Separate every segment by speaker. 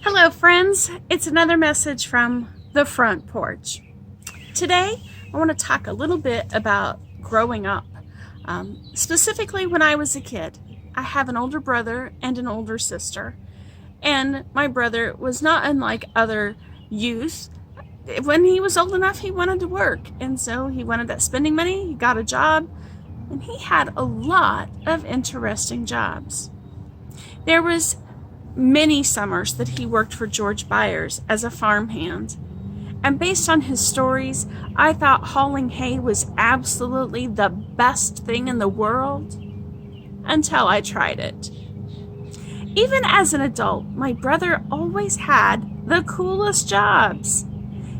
Speaker 1: Hello, friends. It's another message from the front porch. Today, I want to talk a little bit about growing up. Specifically, when I was a kid, I have an older brother and an older sister. And my brother was not unlike other youth. When he was old enough, he wanted to work. And so he wanted that spending money. He got a job. And he had a lot of interesting jobs. There was many summers that he worked for George Byers as a farmhand. And based on his stories, I thought hauling hay was absolutely the best thing in the world until I tried it. Even as an adult, my brother always had the coolest jobs.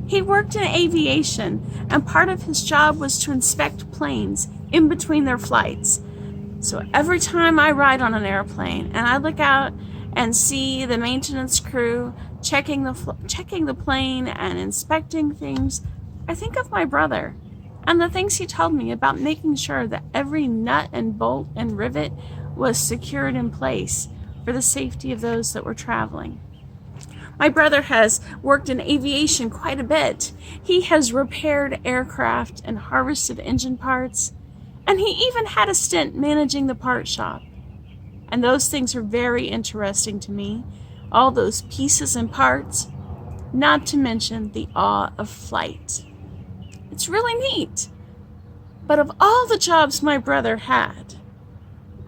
Speaker 1: He worked in aviation, and part of his job was to inspect planes in between their flights. So every time I ride on an airplane and I look out and see the maintenance crew checking the plane and inspecting things, I think of my brother and the things he told me about making sure that every nut and bolt and rivet was secured in place for the safety of those that were traveling. My brother has worked in aviation quite a bit. He has repaired aircraft and harvested engine parts, and he even had a stint managing the part shop. And those things are very interesting to me, all those pieces and parts, not to mention the awe of flight. It's really neat. But of all the jobs my brother had,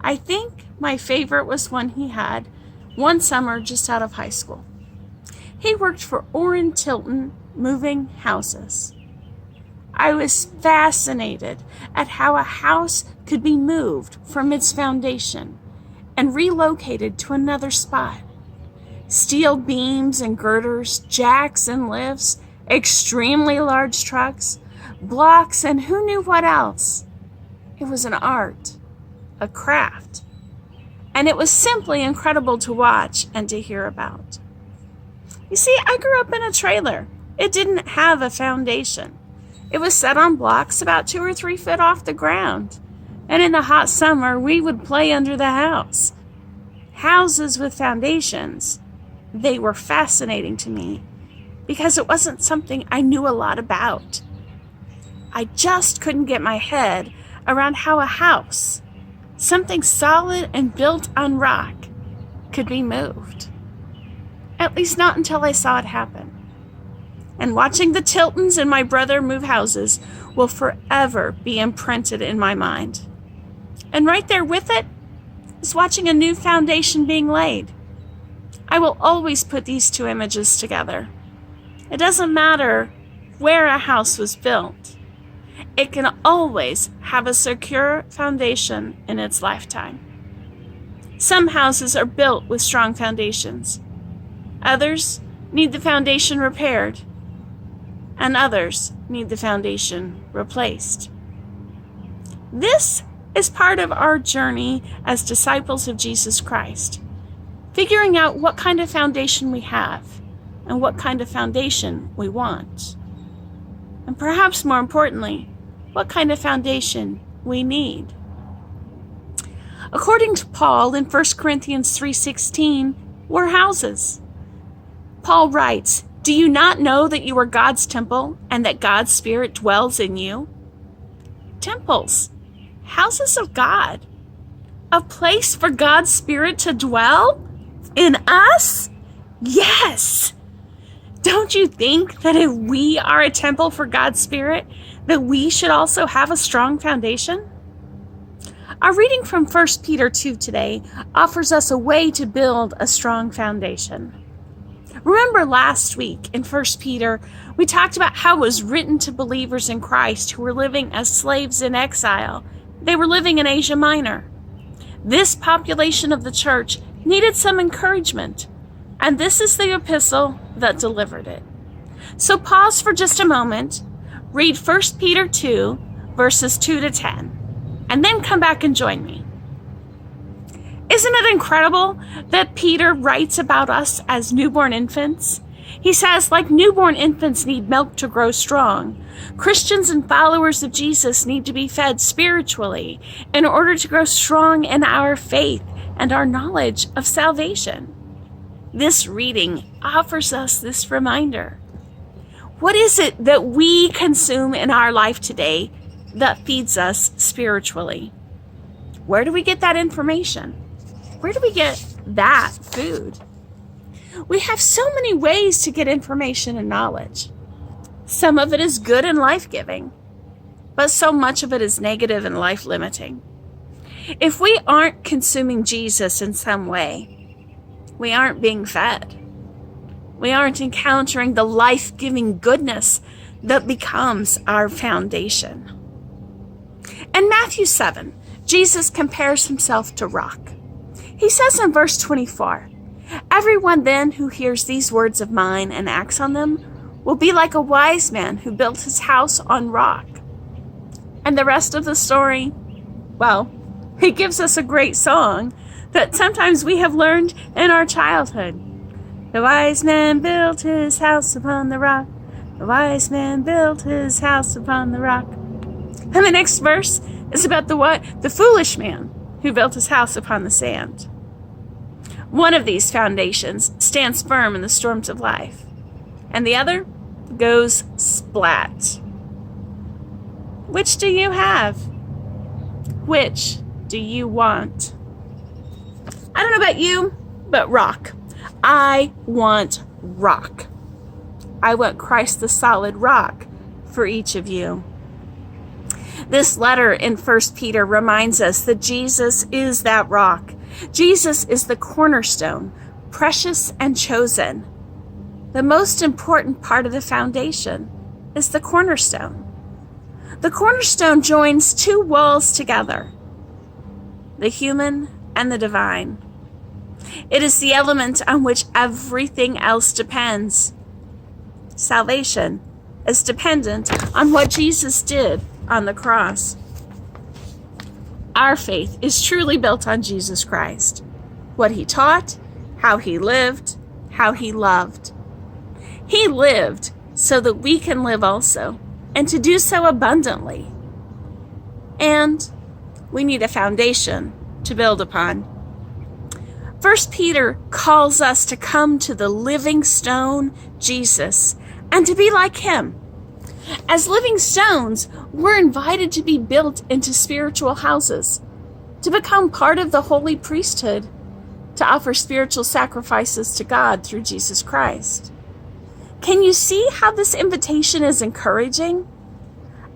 Speaker 1: I think my favorite was one he had one summer just out of high school. He worked for Orrin Tilton Moving Houses. I was fascinated at how a house could be moved from its foundation and relocated to another spot. Steel beams and girders, jacks and lifts, extremely large trucks, blocks, and who knew what else. It was an art, a craft, and it was simply incredible to watch and to hear about. You see, I grew up in a trailer. It didn't have a foundation. It was set on blocks about 2 or 3 feet off the ground. And in the hot summer, we would play under the house. Houses with foundations, they were fascinating to me because it wasn't something I knew a lot about. I just couldn't get my head around how a house, something solid and built on rock, could be moved. At least not until I saw it happen. And watching the Tiltons and my brother move houses will forever be imprinted in my mind. And right there with it is watching a new foundation being laid. I will always put these two images together. It doesn't matter where a house was built. It can always have a secure foundation in its lifetime. Some houses are built with strong foundations. Others need the foundation repaired. And others need the foundation replaced. This is part of our journey as disciples of Jesus Christ, figuring out what kind of foundation we have and what kind of foundation we want. And perhaps more importantly, what kind of foundation we need. According to Paul in 1 Corinthians 3:16, we're houses. Paul writes, "Do you not know that you are God's temple and that God's Spirit dwells in you?" Temples, houses of God, a place for God's Spirit to dwell in us? Yes! Don't you think that if we are a temple for God's Spirit, that we should also have a strong foundation? Our reading from 1 Peter 2 today offers us a way to build a strong foundation. Remember last week in 1 Peter, we talked about how it was written to believers in Christ who were living as slaves in exile. They were living in Asia Minor. This population of the church needed some encouragement, and this is the epistle that delivered it. So pause for just a moment, read 1 Peter 2, verses 2 to 10, and then come back and join me. Isn't it incredible that Peter writes about us as newborn infants? He says, like newborn infants need milk to grow strong, Christians and followers of Jesus need to be fed spiritually in order to grow strong in our faith and our knowledge of salvation. This reading offers us this reminder. What is it that we consume in our life today that feeds us spiritually? Where do we get that information? Where do we get that food? We have so many ways to get information and knowledge. Some of it is good and life-giving, but so much of it is negative and life-limiting. If we aren't consuming Jesus in some way, we aren't being fed. We aren't encountering the life-giving goodness that becomes our foundation. In Matthew 7, Jesus compares himself to rock. He says in verse 24, "Everyone then who hears these words of mine and acts on them will be like a wise man who built his house on rock." And the rest of the story, well, he gives us a great song that sometimes we have learned in our childhood. The wise man built his house upon the rock. The wise man built his house upon the rock. And the next verse is about the what? The foolish man who built his house upon the sand. One of these foundations stands firm in the storms of life, and the other goes splat. Which do you have? Which do you want? I don't know about you, but rock. I want rock. I want Christ the solid rock for each of you. This letter in 1 Peter reminds us that Jesus is that rock. Jesus is the cornerstone, precious and chosen. The most important part of the foundation is the cornerstone. The cornerstone joins two walls together, the human and the divine. It is the element on which everything else depends. Salvation is dependent on what Jesus did on the cross. Our faith is truly built on Jesus Christ, what he taught, how he lived, how he loved. He lived so that we can live also, and to do so abundantly. And we need a foundation to build upon. 1 Peter calls us to come to the living stone, Jesus, and to be like him. As living stones, we're invited to be built into spiritual houses, to become part of the holy priesthood, to offer spiritual sacrifices to God through Jesus Christ. Can you see how this invitation is encouraging?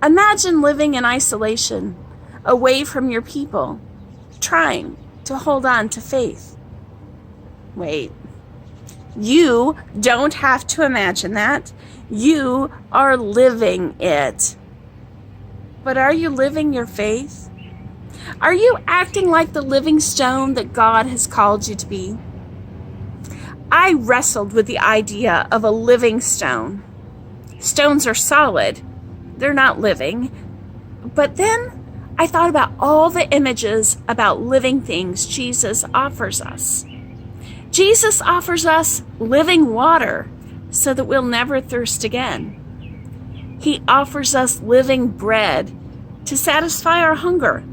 Speaker 1: Imagine living in isolation, away from your people, trying to hold on to faith. Wait, you don't have to imagine that. You are living it. But are you living your faith? Are you acting like the living stone that God has called you to be? I wrestled with the idea of a living stone. Stones are solid. They're not living. But then I thought about all the images about living things Jesus offers us. Jesus offers us living water so that we'll never thirst again. He offers us living bread to satisfy our hunger.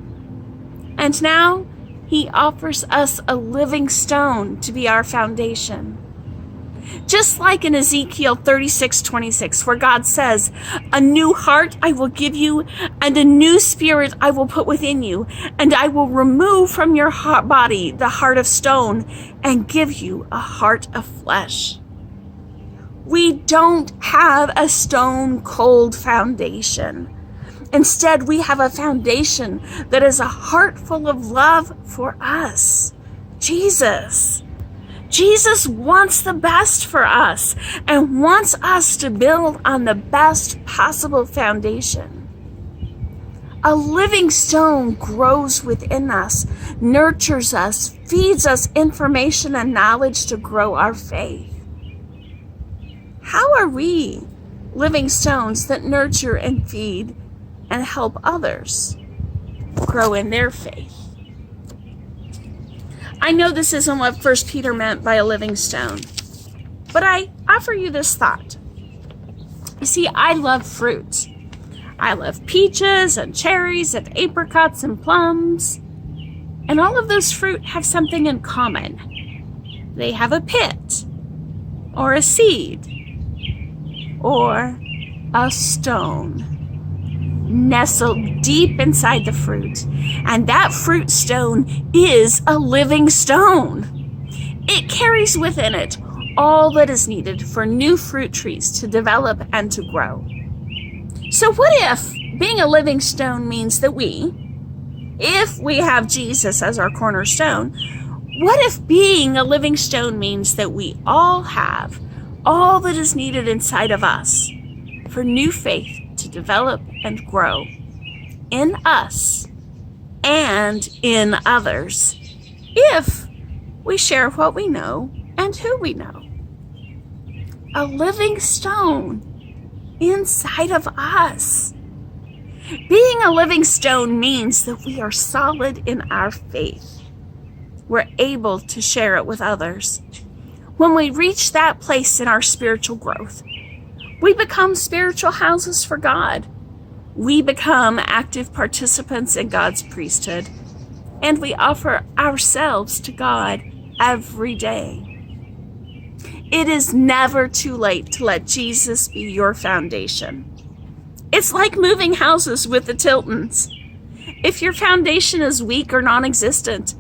Speaker 1: And now he offers us a living stone to be our foundation. Just like in Ezekiel 36:26, where God says, "A new heart I will give you, and a new spirit I will put within you, and I will remove from your body the heart of stone, and give you a heart of flesh." We don't have a stone cold foundation. Instead, we have a foundation that is a heart full of love for us. Jesus. Jesus wants the best for us and wants us to build on the best possible foundation. A living stone grows within us, nurtures us, feeds us information and knowledge to grow our faith. How are we living stones that nurture and feed and help others grow in their faith? I know this isn't what 1 Peter meant by a living stone, but I offer you this thought. You see, I love fruit. I love peaches and cherries and apricots and plums. And all of those fruit have something in common. They have a pit. or a seed, or a stone nestled deep inside the fruit. And that fruit stone is a living stone. It carries within it all that is needed for new fruit trees to develop and to grow. So what if being a living stone means that if we have Jesus as our cornerstone, what if being a living stone means that we all have all that is needed inside of us for new faith to develop and grow in us and in others, if we share what we know and who we know? A living stone inside of us. Being a living stone means that we are solid in our faith. We're able to share it with others. When we reach that place in our spiritual growth, we become spiritual houses for God. We become active participants in God's priesthood, and we offer ourselves to God every day. It is never too late to let Jesus be your foundation. It's like moving houses with the Tiltons. If your foundation is weak or non-existent,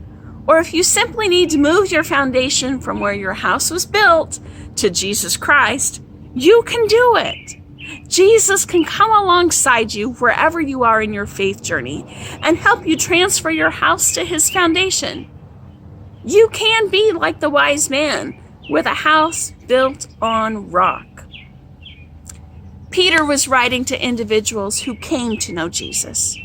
Speaker 1: or if you simply need to move your foundation from where your house was built to Jesus Christ, you can do it. Jesus can come alongside you wherever you are in your faith journey and help you transfer your house to his foundation. You can be like the wise man with a house built on rock. Peter was writing to individuals who came to know Jesus.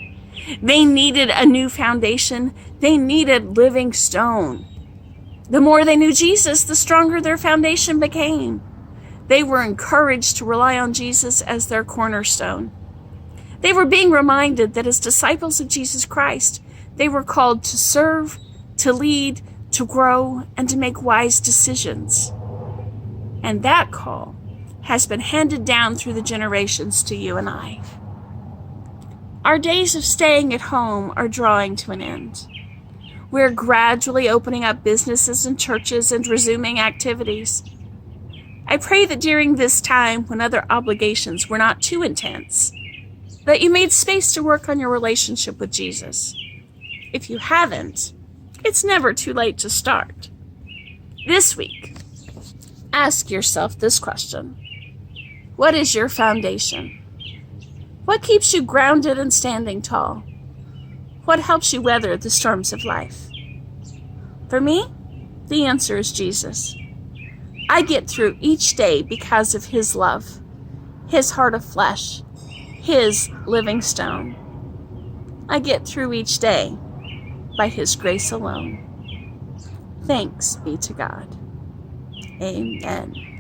Speaker 1: They needed a new foundation. They needed living stone. The more they knew Jesus, the stronger their foundation became. They were encouraged to rely on Jesus as their cornerstone. They were being reminded that as disciples of Jesus Christ, they were called to serve, to lead, to grow, and to make wise decisions. And that call has been handed down through the generations to you and I. Our days of staying at home are drawing to an end. We're gradually opening up businesses and churches and resuming activities. I pray that during this time, when other obligations were not too intense, that you made space to work on your relationship with Jesus. If you haven't, it's never too late to start. This week, ask yourself this question. What is your foundation? What keeps you grounded and standing tall? What helps you weather the storms of life? For me, the answer is Jesus. I get through each day because of his love, his heart of flesh, his living stone. I get through each day by his grace alone. Thanks be to God. Amen.